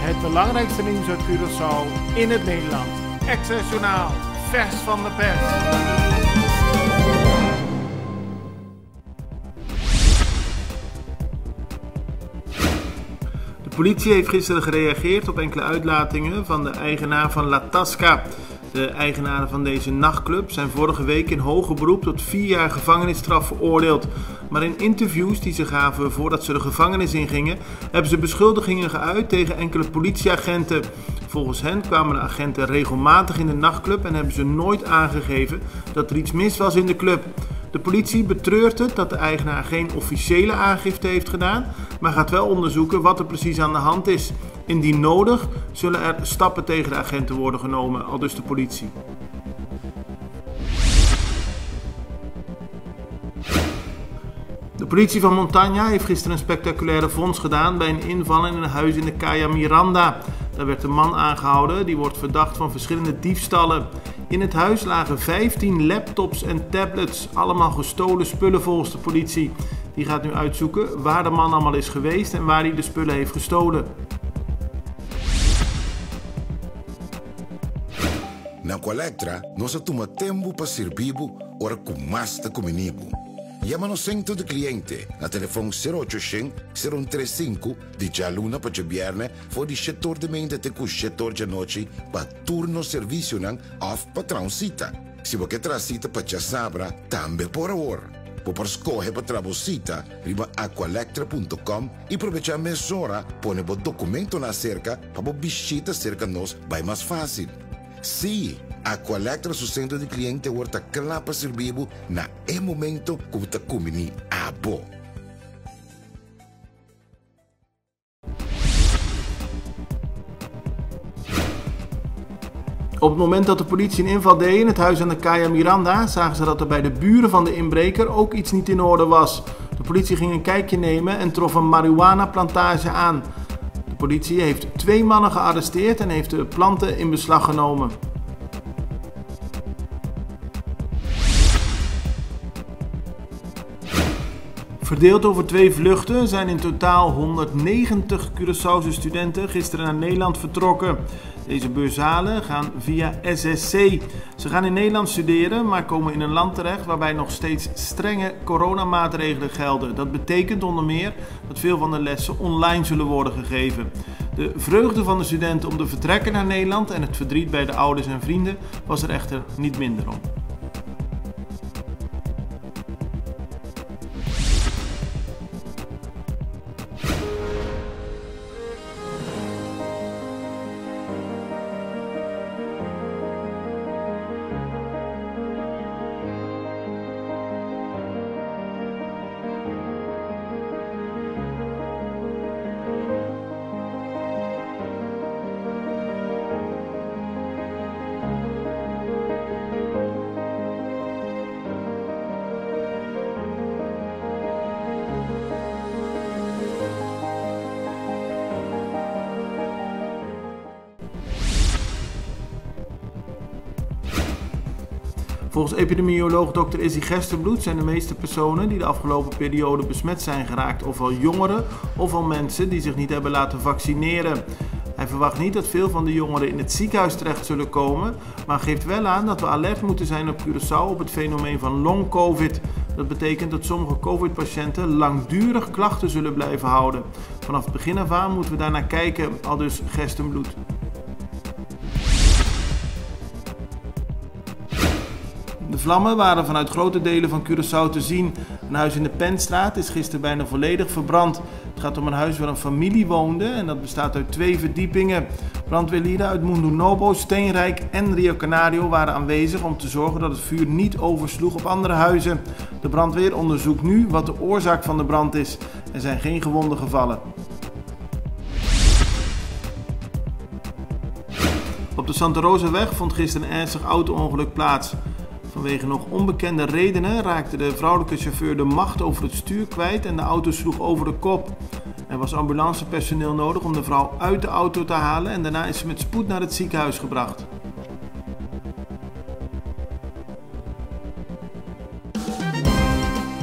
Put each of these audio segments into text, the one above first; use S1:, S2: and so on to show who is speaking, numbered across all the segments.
S1: Het belangrijkste nieuws uit Curaçao in het Nederland. Access Journaal, vers van de pers. De politie heeft gisteren gereageerd op enkele uitlatingen van de eigenaar van La Tasca. De eigenaren van deze nachtclub zijn vorige week in hoger beroep tot 4 jaar gevangenisstraf veroordeeld. Maar in interviews die ze gaven voordat ze de gevangenis ingingen, hebben ze beschuldigingen geuit tegen enkele politieagenten. Volgens hen kwamen de agenten regelmatig in de nachtclub en hebben ze nooit aangegeven dat er iets mis was in de club. De politie betreurt het dat de eigenaar geen officiële aangifte heeft gedaan, maar gaat wel onderzoeken wat er precies aan de hand is. Indien nodig zullen er stappen tegen de agenten worden genomen, aldus de politie. De politie van Montaña heeft gisteren een spectaculaire vondst gedaan bij een inval in een huis in de Calle Miranda. Daar werd een man aangehouden, die wordt verdacht van verschillende diefstallen. In het huis lagen 15 laptops en tablets, allemaal gestolen spullen volgens de politie. Die gaat nu uitzoeken waar de man allemaal is geweest en waar hij de spullen heeft gestolen.
S2: Na Colectra, nós toma tempo para servir ora com mais de comunico. Llama-nos centro de cliente na telefone 0800-035 de Jaluna para Jabierne voor die setor de mente te com setor de noite para turno serviço nan of patrão cita. Se você traz cita para Sabra, também por hora. Por escolher para trabalhar riba aqualectra.com e aproveitar a mesura, põe o documento na cerca para visita cerca nós vai mais fácil. Sim, a Colectra su centro de cliente wordt klaar para servir na momento que você comini abo.
S1: Op het moment dat de politie een inval deed in het huis aan de Calle Miranda, zagen ze dat er bij de buren van de inbreker ook iets niet in orde was. De politie ging een kijkje nemen en trof een marihuana-plantage aan. De politie heeft 2 mannen gearresteerd en heeft de planten in beslag genomen. Verdeeld over 2 vluchten zijn in totaal 190 Curaçaose studenten gisteren naar Nederland vertrokken. Deze beurzalen gaan via SSC. Ze gaan in Nederland studeren, maar komen in een land terecht waarbij nog steeds strenge coronamaatregelen gelden. Dat betekent onder meer dat veel van de lessen online zullen worden gegeven. De vreugde van de studenten om te vertrekken naar Nederland en het verdriet bij de ouders en vrienden was er echter niet minder om. Volgens epidemioloog Dr. Izzy Gesterbloed zijn de meeste personen die de afgelopen periode besmet zijn geraakt ofwel jongeren ofwel mensen die zich niet hebben laten vaccineren. Hij verwacht niet dat veel van de jongeren in het ziekenhuis terecht zullen komen, maar geeft wel aan dat we alert moeten zijn op Curaçao op het fenomeen van long covid. Dat betekent dat sommige covid-patiënten langdurig klachten zullen blijven houden. Vanaf het begin af aan moeten we daarnaar kijken, aldus Gesterbloed. De vlammen waren vanuit grote delen van Curaçao te zien. Een huis in de Penstraat is gisteren bijna volledig verbrand. Het gaat om een huis waar een familie woonde en dat bestaat uit 2 verdiepingen. Brandweerlieden uit Mundo Novo, Steenrijk en Rio Canario waren aanwezig om te zorgen dat het vuur niet oversloeg op andere huizen. De brandweer onderzoekt nu wat de oorzaak van de brand is. Er zijn geen gewonden gevallen. Op de Santa Rosaweg vond gisteren een ernstig auto-ongeluk plaats. Vanwege nog onbekende redenen raakte de vrouwelijke chauffeur de macht over het stuur kwijt en de auto sloeg over de kop. Er was ambulancepersoneel nodig om de vrouw uit de auto te halen en daarna is ze met spoed naar het ziekenhuis gebracht.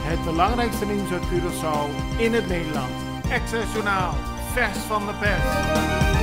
S3: Het belangrijkste nieuws uit Curaçao in het Nederland. Access Journaal, vers van de pers.